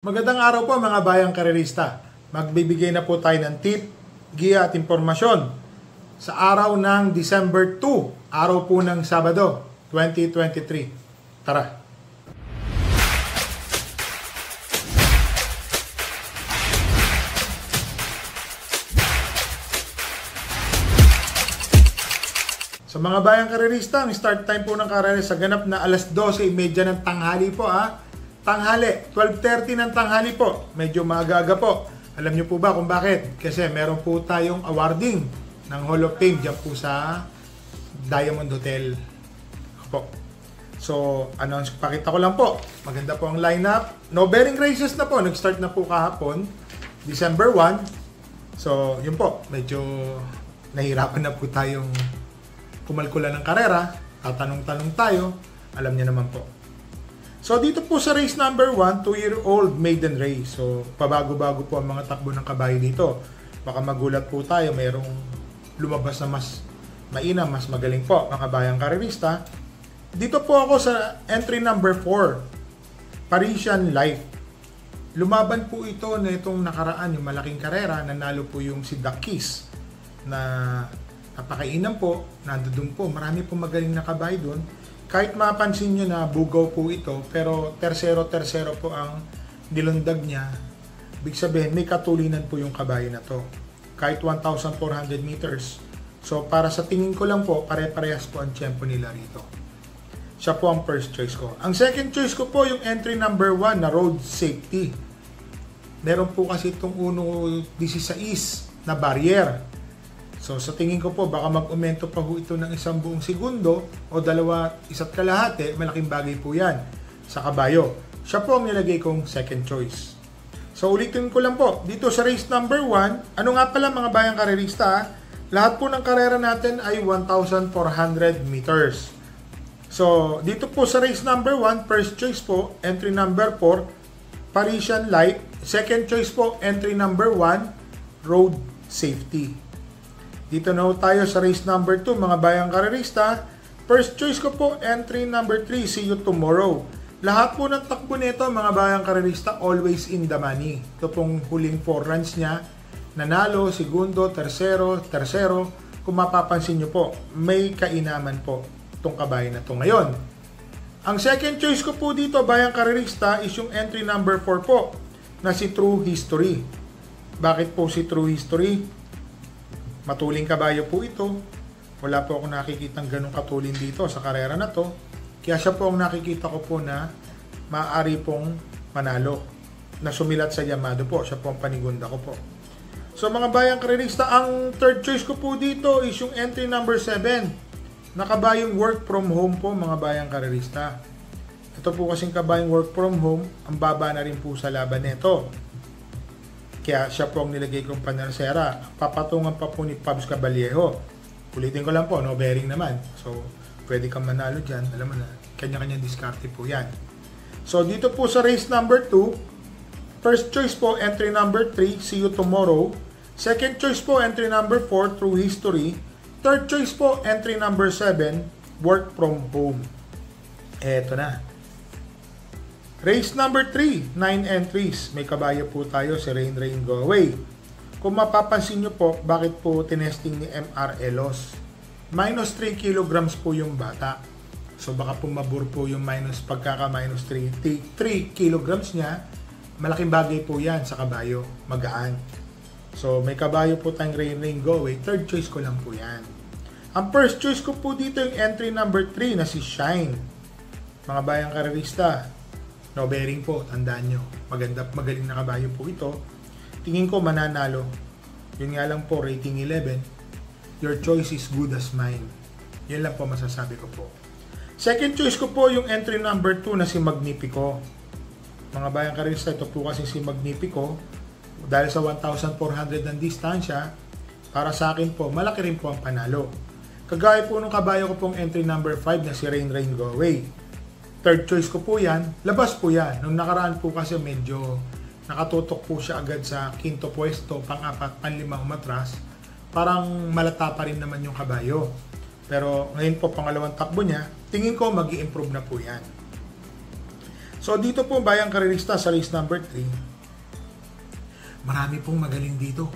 Magandang araw po mga bayang karerista. Magbibigay na po tayo ng tip, giya at impormasyon sa araw ng December 2, araw po ng Sabado, 2023. Tara! Sa mga bayang karerista, ang start time po ng karera sa ganap na alas 12:30 ng tanghali po Tanghali, 12:30 ng tanghali po. Medyo maaga-aga po. Alam niyo po ba kung bakit? Kasi meron po tayong awarding ng Hall of Fame dyan po sa Diamond Hotel po. So, pakita ko lang po. Maganda po ang lineup. No bearing races na po. Nag-start na po kahapon, December 1. So, yun po. Medyo nahirapan na po tayong kumalkula ng karera. Tatanong-tanong tayo. Alam niyo naman po. So dito po sa race number 1, 2-year-old maiden race. So pabago-bago po ang mga takbo ng kabayo dito. Baka magulat po tayo, mayroong lumabas na mas mainam, mas magaling po mga bayang karerista. Dito po ako sa entry number 4, Parisian Life. Lumaban po ito na itong nakaraan, yung malaking karera, nanalo po yung si Dakis na napakainam po, nandoon po, marami po magaling na kabayo doon. Kahit mapansin nyo na bugaw po ito, pero tersero po ang nilundag niya. Ibig sabihin, may katulinan po yung kabayo na to. Kahit 1,400 meters. So, para sa tingin ko lang po, pare-parehas po ang tiyempo nila rito. Siya po ang first choice ko. Ang second choice ko po, yung entry number 1 na Road Safety. Meron po kasi itong 1.16 na barrier. So sa tingin ko po, baka mag-aumento pa ho ito ng 1 buong segundo o 1.5 kalahati, malaking bagay po yan sa kabayo. Siya po ang nilagay kong second choice. So ulitin ko lang po, dito sa race number 1, ano nga pala mga bayang karerista, lahat po ng karera natin ay 1,400 meters. So dito po sa race number 1, first choice po, entry number 4, Parisian Light. Second choice po, entry number 1, Road Safety. Dito na tayo sa race number 2, mga bayang karerista. First choice ko po, entry number 3, See You Tomorrow. Lahat po ng takbo nito, mga bayang karerista, always in the money. Ito pong huling 4 runs niya. Nanalo, segundo, tersero. Kung mapapansin nyo po, may kainaman po itong kabayo na ito ngayon. Ang second choice ko po dito, bayang karerista, is yung entry number 4 po, na si True History. Bakit po si True History? Matuling kabayo po ito. Wala po ako nakikitang ganong katulin dito sa karera na to. Kaya siya po ang nakikita ko po na maaari pong manalo. Na sumilat sa Yamado po. Siya po ang panigunda ko po. So mga bayang karerista, ang third choice ko po dito is yung entry number 7. Na kabayong work from home po mga bayang karerista. Ito po kasing kabayong work from home, ang baba na rin po sa laban nito. Kaya siya po ang nilagay kong panersera. Papatungan pa po ni Pabs Caballejo. Ulitin ko lang po, no bearing naman. So, pwede kang manalo dyan. Alam mo na, kanya-kanya diskarte po yan. So, dito po sa race number 2, first choice po, entry number 3, See You Tomorrow. Second choice po, entry number 4, True History. Third choice po, entry number 7, Work from Home. Eto na. Race number 3, 9 entries. May kabayo po tayo si Rain Go Away. Kung mapapansin nyo po, bakit po tinesting ni MR Elos? Minus 3 kilograms po yung bata. So baka pumabor po yung minus 3 kilograms niya. Malaking bagay po yan sa kabayo. Magaan. So may kabayo po tayong Rain Go Away. Third choice ko lang po yan. Ang first choice ko po dito yung entry number 3 na si Shine. Mga bayang karerista, no bearing po, tandaan nyo. Magaling na kabayo po ito. Tingin ko mananalo. Yun nga lang po, rating 11. Your choice is good as mine. Yun lang po masasabi ko po. Second choice ko po yung entry number 2 na si Magnifico. Mga bayang karista, ito po kasi si Magnifico. Dahil sa 1,400 ng distansya, para sa akin po, malaki rin po ang panalo. Kagaya po nung kabayo ko pong entry number 5 na si Rain Go Away. Third choice ko po yan, labas po yan. Nung nakaraan po kasi medyo nakatutok po siya agad sa quinto pwesto, pang-4, pang-5 umatras. Parang malata pa rin naman yung kabayo. Pero ngayon po pangalawang takbo niya, tingin ko mag-i-improve na po yan. So dito po bayang karerista sa race number 3, marami pong magaling dito.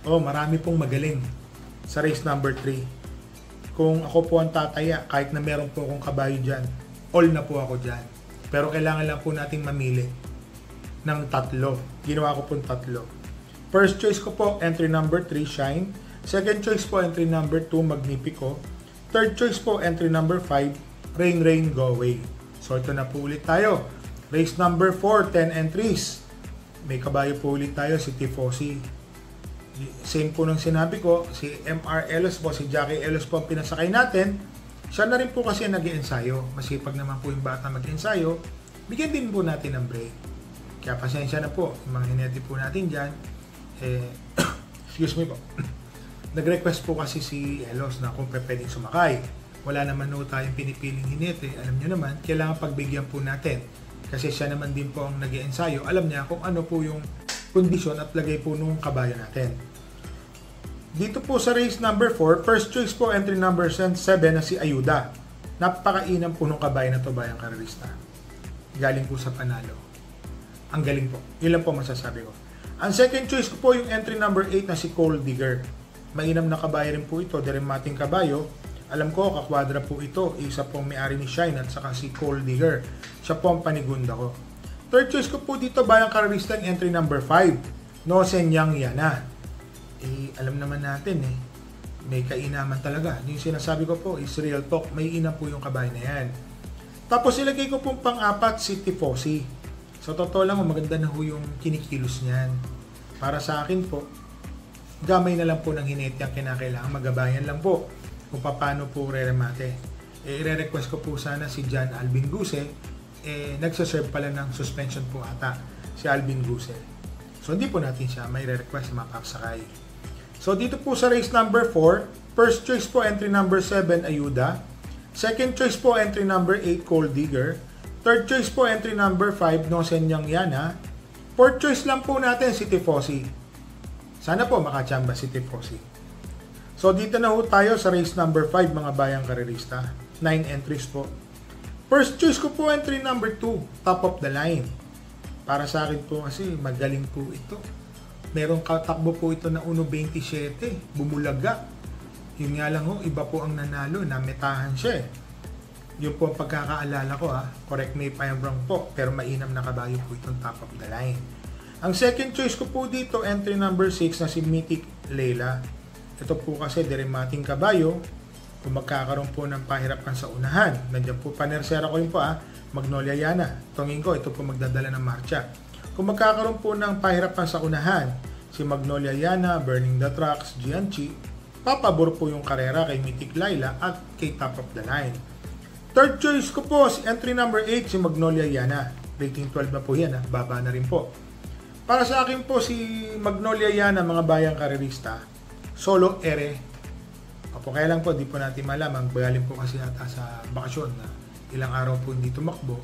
Marami pong magaling sa race number 3. Kung ako po ang tataya, kahit na meron po akong kabayo dyan, all na po ako dyan. Pero kailangan lang po nating mamili ng tatlo. Ginawa ko po tatlo. First choice ko po, entry number 3, Shine. Second choice po, entry number 2, Magnifico. Third choice po, entry number 5, Rain Rain Go Away. So ito na po ulit tayo. Race number 4, 10 entries. May kabayo po ulit tayo, si Tifosi. Same po nung sinabi ko, si MR Elos po, si Jackie Elos po ang pinasakay natin. Siya na rin po kasi nag-iensayo. Masipag naman po yung bata mag-iensayo. Bigyan din po natin ng break. Kaya pasensya na po, yung mga hinete po natin dyan. Excuse me po. Nag-request po kasi si Elos na kung pwedeng sumakay. Wala naman po tayong pinipiling hinete. Alam nyo naman, kailangan pagbigyan po natin. Kasi siya naman din po ang nag-iensayo. Alam niya kung ano po yung kondisyon at lagay po nung kabayo natin. Dito po sa race number 4, first choice po, entry number 7 na si Ayuda. Napakainam po nung kabayo na to, bayang karerista. Galing po sa panalo. Ang galing po. Yun lang po masasabi ko. Ang second choice ko po yung entry number 8 na si Coal Digger. Mainam na kabayo rin po ito, deremating kabayo. Alam ko, kakwadra po ito. Isa pong may-ari ni Shine at saka si Coal Digger. Siya po ang panigunda ko. Third choice ko po dito, bayang karerista, yung entry number 5. No Senyang Yana. Alam naman natin may kainaman talaga. Yung sinasabi ko po is real talk. May ina po yung kabayo na yan. Tapos ilagay ko pong pang-apat si Tifosi. So totoo lang, maganda na ho yung kinikilos niyan. Para sa akin po, gamay na lang po ng hinete ang kinakailangan. Magabayan lang po kung paano po re-remate. I-request ko po sana si John Alvin Guse. Nagsaserve pala ng suspension po ata si Alvin Guse. So hindi po natin siya may re-request na mapapasakay. So dito po sa race number 4, first choice po entry number 7, Ayuda. Second choice po entry number 8, Coal Digger. Third choice po entry number 5, No Senyang Yana. Fourth choice lang po natin si Tifosi. Sana po makachamba si Tifosi. So dito na ho tayo sa race number 5, mga bayang karerista. 9 entries po. First choice ko po entry number 2, Top of the Line. Para sa akin po kasi magaling po ito. Merong katakbo po ito na 1.27, bumulaga. Yun nga lang ho, iba po ang nanalo, nametahan siya Yun po ang pagkakaalala ko Correct me if I'm wrong po, pero mainam na kabayo po itong Top of the Line. Ang second choice ko po dito, entry number 6 na si Mythic Leila. Ito po kasi deremating kabayo. Kung magkakaroon po ng pahirapan sa unahan, nandiyan po panersera ko rin po Magnolia Yana. Tungin ko, ito po magdadala ng marcha. Kung magkakaroon po ng pahirapan sa unahan, si Magnolia Yana, Burning the Tracks, Gianchi, papabor po yung karera kay Mythic Leila at kay Top of the Line. Third choice ko po, si entry number 8, si Magnolia Yana. Rating 12 na po yan, baba na rin po. Para sa akin po, si Magnolia Yana, mga bayang karerista, solo ere. Kaya lang po, di po natin malaman. Galing po kasi nata sa bakasyon na ilang araw po hindi tumakbo.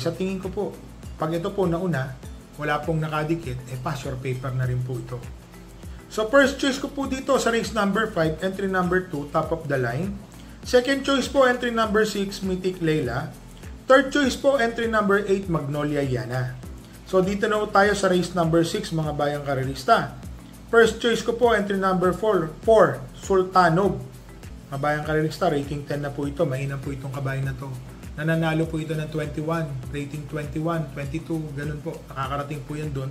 Sa tingin ko po, pag ito po nauna, wala pong nakadikit, pass your paper na rin po ito. So first choice ko po dito sa race number 5, entry number 2, Top of the Line. Second choice po, entry number 6, Mythic Leila. Third choice po, entry number 8, Magnolia Yana. So dito na po tayo sa race number 6, mga bayang karerista. First choice ko po, entry number 4, Sultanov. Mga bayang karerista, rating 10 na po ito. Mainam po itong kabayo na to. Nananalo po ito ng 21, rating 21, 22, ganun po. Nakakarating po yan doon.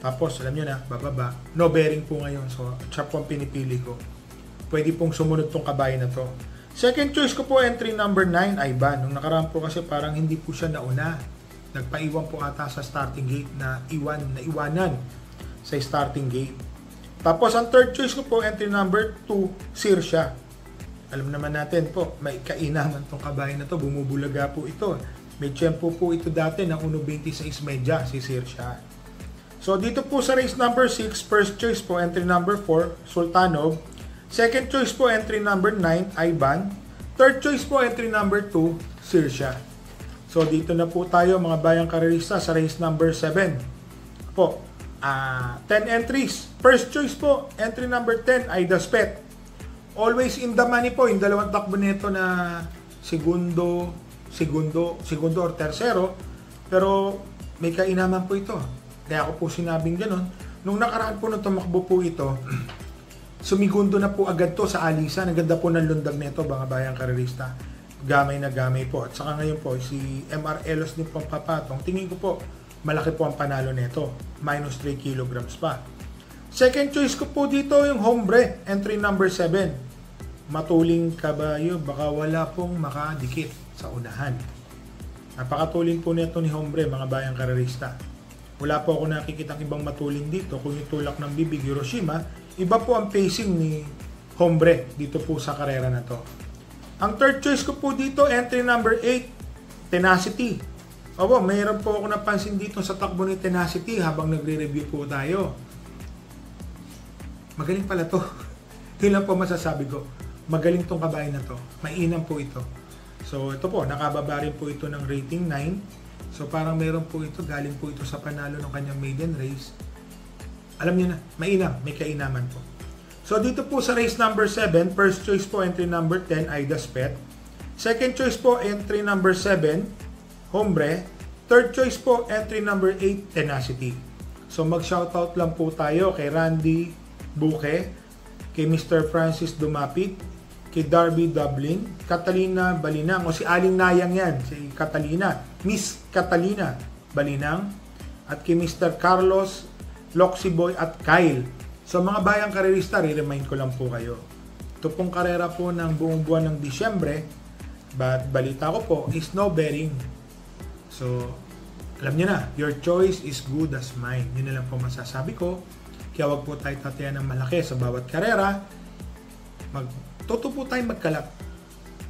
Tapos, alam nyo na, bababa. No bearing po ngayon. So, siya po ang pinipili ko. Pwede pong sumunod tong kabayo na to. Second choice ko po, entry number 9, Ivan. Nung nakaraan po kasi parang hindi po siya nauna. Nagpaiwan po ata sa starting gate na iwanan sa starting gate. Tapos, ang third choice ko po, entry number 2, Sirsha. Alam naman natin po, may kainaman tong kabayo na to, bumubulaga po ito. May tiyempo po ito dati ng 1.26 medya, si Sirsha. So dito po sa race number 6, first choice po, entry number 4, Sultanov. Second choice po, entry number 9, Ivan. Third choice po, entry number 2, Sirsha. So dito na po tayo, mga bayang karerista, sa race number 7. Po, 10 entries. First choice po, entry number 10, Aida Spet. Always in the money po, yung dalawang takbo nito na segundo, segundo or tersero, pero may kainaman po ito. Kaya ako po sinabing gano'n. Nung nakaraan po nung tumakbo po ito, sumigundo na po agad to sa alisan. Ang ganda po ng lundag nito, mga bayang karerista. Gamay na gamay po. At saka ngayon po, si MR Elos ni Pampapatong, tingin ko po, malaki po ang panalo nito. Minus 3 kilograms pa. Second choice ko po dito yung Hombre, entry number 7. Matuling kabayo, baka wala pong makadikit sa unahan. Napakatuling po nito ni Hombre, mga bayang karerista. Wala po ako nakikitang ibang matuling dito. Kung yung tulak ng bibig Hiroshima, iba po ang pacing ni Hombre dito po sa karera na to. Ang third choice ko po dito, entry number 8, Tenacity. Opo, mayroon po ako napansin dito sa takbo ni Tenacity habang nagre-review po tayo. Magaling pala to. Yun lang po masasabi ko. Magaling tong kabayan na to. Mainam po ito. So ito po, nakababa rin po ito ng rating 9. So parang meron po ito, galing po ito sa panalo ng kanyang maiden race. Alam niyo na, mainam, may kainaman po. So dito po sa race number 7, first choice po entry number 10, Aida's Pet. Second choice po entry number 7, Hombre. Third choice po entry number 8, Tenacity. So mag-shoutout lang po tayo kay Randy Buke, kay Mr. Francis Dumapit, kay Darby Dublin, Catalina Balinang, o si Aling Nayang yan, si Catalina, Miss Catalina Balinang, at kay Mr. Carlos, Loxiboy at Kyle. So mga bayang karerista, re-remind ko lang po kayo. Ito pong karera po ng buong buwan ng Disyembre, but balita ko po is no bearing. So, alam niyo na, your choice is good as mine. Yun na lang po masasabi ko. Kaya wag po tayo tatayan ng malaki sa bawat karera. Totoo po tayo magkalat.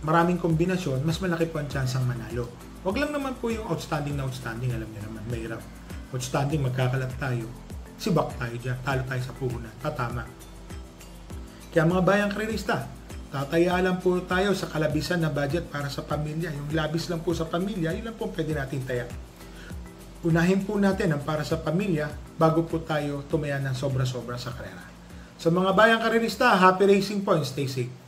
Maraming kombinasyon, mas malaki po ang tsansang manalo. Wag lang naman po yung outstanding na outstanding. Alam niyo naman, mahirap. Outstanding, magkakalat tayo. Sibak tayo dyan. Talo tayo sa puhunan. Tatama. Kaya mga bayang karerista, tataya lang po tayo sa kalabisan na budget para sa pamilya. Yung labis lang po sa pamilya, yun lang po pwede natin taya. Unahin po natin ang para sa pamilya bago po tayo tumaya ng sobra-sobra sa karera. So mga bayang karerista, happy racing po and stay safe.